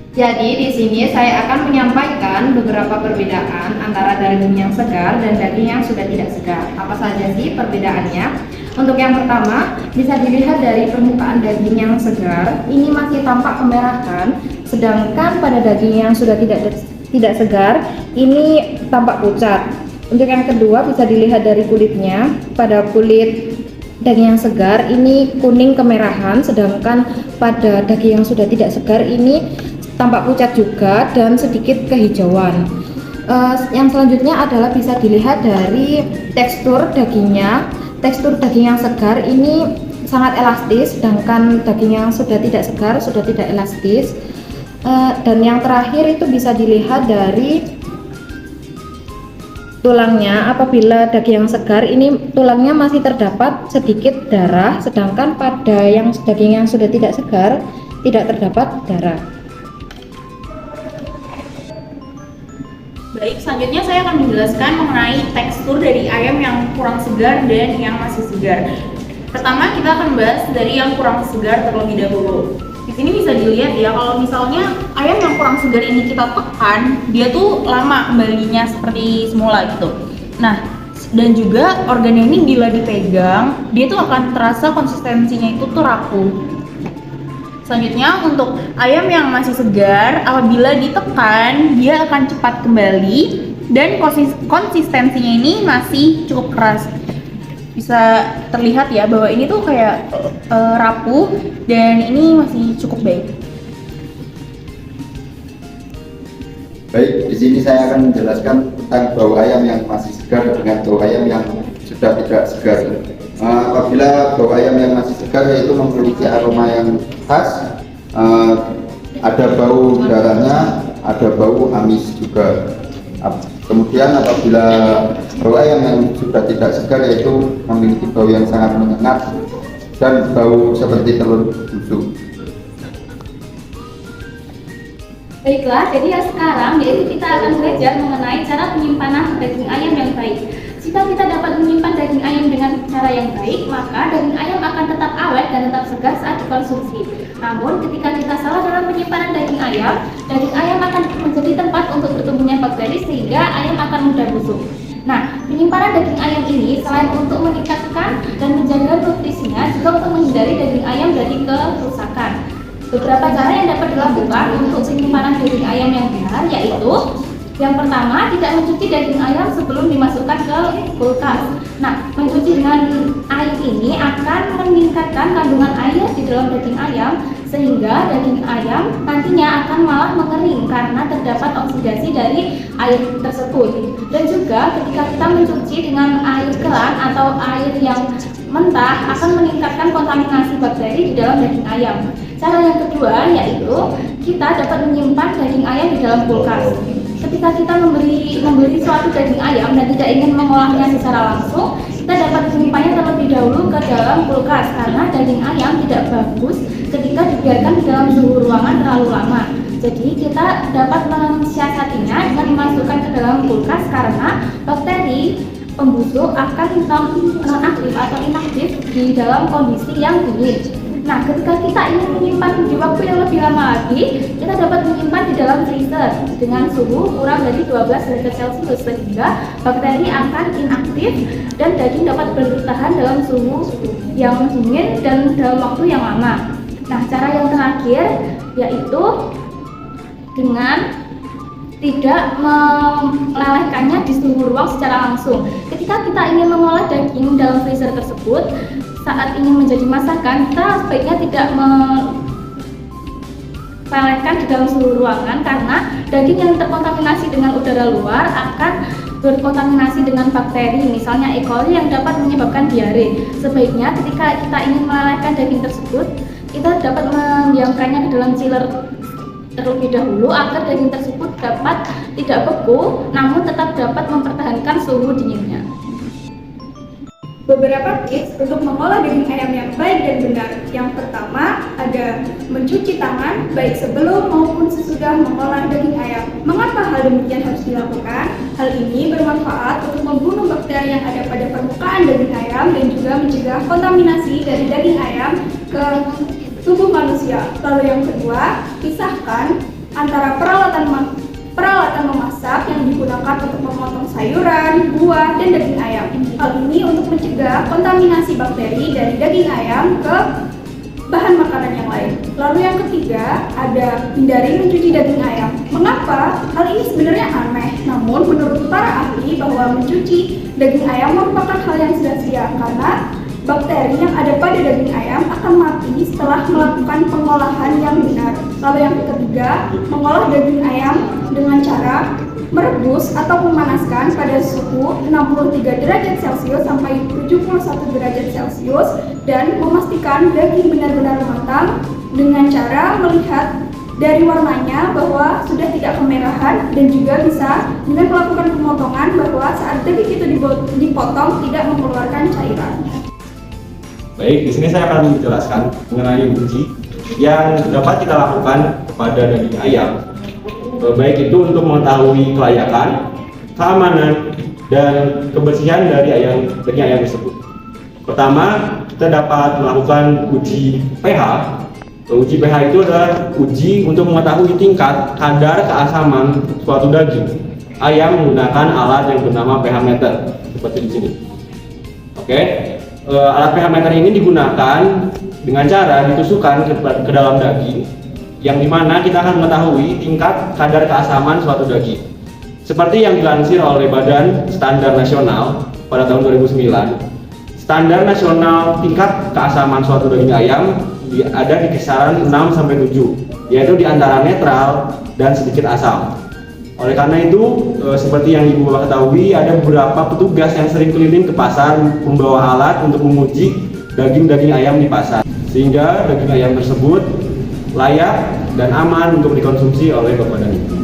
Jadi di sini saya akan menyampaikan beberapa perbedaan antara daging yang segar dan daging yang sudah tidak segar. Apa saja sih perbedaannya? Untuk yang pertama, bisa dilihat dari permukaan daging yang segar, ini masih tampak kemerahan, sedangkan pada daging yang sudah tidak segar, ini tampak pucat. Untuk yang kedua, bisa dilihat dari kulitnya. Pada kulit daging yang segar ini kuning kemerahan, sedangkan pada daging yang sudah tidak segar ini tampak pucat juga dan sedikit kehijauan. Yang selanjutnya adalah bisa dilihat dari tekstur dagingnya. Tekstur daging yang segar ini sangat elastis, sedangkan daging yang sudah tidak segar sudah tidak elastis. Dan yang terakhir itu bisa dilihat dari tulangnya. Apabila daging yang segar ini tulangnya masih terdapat sedikit darah, sedangkan pada daging yang sudah tidak segar tidak terdapat darah. Baik, selanjutnya saya akan menjelaskan mengenai tekstur dari ayam yang kurang segar dan yang masih segar. Pertama, kita akan bahas dari yang kurang segar terlebih dahulu. Di sini bisa dilihat ya, kalau misalnya ayam yang kurang segar ini kita tekan, dia tuh lama kembalinya seperti semula gitu. Nah, dan juga organnya ini bila dipegang, dia tuh akan terasa konsistensinya itu tuh rapuh. Selanjutnya untuk ayam yang masih segar, apabila ditekan dia akan cepat kembali dan konsistensinya ini masih cukup keras. Bisa terlihat ya bahwa ini tuh kayak rapuh dan ini masih cukup baik. Baik, di sini saya akan menjelaskan tentang bau ayam yang masih segar dengan bau ayam yang sudah tidak segar. Apabila bau ayam yang masih segar yaitu memiliki aroma yang khas, ada bau darahnya, ada bau amis juga. Kemudian apabila bau ayam yang sudah tidak segar yaitu memiliki bau yang sangat menyengat dan bau seperti telur busuk. Baiklah, jadi yang sekarang yaitu kita akan belajar mengenai cara penyimpanan daging ayam yang baik. Jika kita dapat menyimpan daging ayam dengan cara yang baik, maka daging ayam akan tetap awet dan tetap segar saat dikonsumsi. Namun, ketika kita salah dalam penyimpanan daging ayam akan menjadi tempat untuk bertumbuhnya bakteri sehingga ayam akan mudah busuk. Nah, penyimpanan daging ayam ini selain untuk meningkatkan dan menjaga nutrisinya, juga untuk menghindari daging ayam dari kerusakan. Beberapa cara yang dapat dilakukan untuk penyimpanan daging ayam yang benar yaitu yang pertama, tidak mencuci daging ayam sebelum dimasukkan ke kulkas. Nah, mencuci dengan air ini akan meningkatkan kandungan air di dalam daging ayam sehingga daging ayam nantinya akan malah mengering karena terdapat oksidasi dari air tersebut. Dan juga ketika kita mencuci dengan air keran atau air yang mentah akan meningkatkan kontaminasi bakteri di dalam daging ayam. Cara yang kedua yaitu kita dapat menyimpan daging ayam di dalam kulkas. Ketika kita membeli suatu daging ayam dan tidak ingin mengolahnya secara langsung, kita dapat menyimpannya terlebih dahulu ke dalam kulkas karena daging ayam tidak bagus ketika dibiarkan di dalam suhu ruangan terlalu lama. Jadi kita dapat mensiasatinya dengan memasukkan ke dalam kulkas karena bakteri pembusuk akan non-aktif atau inaktif di dalam kondisi yang dingin. Nah, ketika kita ingin menyimpan di waktu yang lebih lama lagi, kita dapat menyimpan di dalam freezer dengan suhu kurang dari 12 derajat Celcius sehingga bakteri akan inaktif dan daging dapat bertahan dalam suhu yang dingin dan dalam waktu yang lama. Nah, cara yang terakhir yaitu dengan tidak melelehkannya di suhu ruang secara langsung. Ketika kita ingin mengolah daging dalam freezer tersebut, saat ingin menjadi masakan, kita sebaiknya tidak melelehkan di dalam suhu ruangan karena daging yang terkontaminasi dengan udara luar akan berkontaminasi dengan bakteri, misalnya E. coli yang dapat menyebabkan diare. Sebaiknya ketika kita ingin melelehkan daging tersebut, kita dapat mendiamkannya ke dalam chiller terlebih dahulu agar daging tersebut dapat tidak beku, namun tetap dapat mempertahankan suhu dinginnya. Beberapa tips untuk mengolah daging ayam yang baik dan benar. Yang pertama ada mencuci tangan baik sebelum maupun sesudah mengolah daging ayam. Mengapa hal demikian harus dilakukan? Hal ini bermanfaat untuk membunuh bakteri yang ada pada permukaan daging ayam dan juga mencegah kontaminasi dari daging ayam ke tubuh manusia. Lalu yang kedua, pisahkan antara peralatan memasak yang digunakan untuk memotong sayuran, buah, dan daging ayam. Hal ini untuk mencegah kontaminasi bakteri dari daging ayam ke bahan makanan yang lain. Lalu yang ketiga, ada hindari mencuci daging ayam. Mengapa? Hal ini sebenarnya aneh, namun menurut para ahli bahwa mencuci daging ayam merupakan hal yang sia-sia karena bakteri yang ada pada daging ayam akan mati setelah melakukan pengolahan yang benar. Lalu yang ketiga, mengolah daging ayam dengan cara merebus atau memanaskan pada suhu 63 derajat Celcius sampai 71 derajat Celcius dan memastikan daging benar-benar matang dengan cara melihat dari warnanya bahwa sudah tidak kemerahan, dan juga bisa dengan melakukan pemotongan bahwa saat daging itu dipotong tidak mengeluarkan cairan. Baik, di sini saya akan menjelaskan mengenai uji yang dapat kita lakukan kepada daging ayam. Baik itu untuk mengetahui kelayakan, keamanan, dan kebersihan dari daging ayam tersebut. Pertama, kita dapat melakukan uji pH. Uji pH itu adalah uji untuk mengetahui tingkat kadar keasaman suatu daging ayam menggunakan alat yang bernama pH meter, seperti di sini. Oke, alat pH meter ini digunakan dengan cara ditusukkan ke dalam daging, yang dimana kita akan mengetahui tingkat kadar keasaman suatu daging. Seperti yang dilansir oleh Badan Standar Nasional pada tahun 2009, standar nasional tingkat keasaman suatu daging ayam ada di kisaran 6-7, yaitu di antara netral dan sedikit asam. Oleh karena itu, seperti yang Ibu Bapak ketahui, ada beberapa petugas yang sering keliling ke pasar membawa alat untuk menguji daging-daging ayam di pasar, sehingga daging ayam tersebut layak dan aman untuk dikonsumsi oleh Bapak dan Ibu.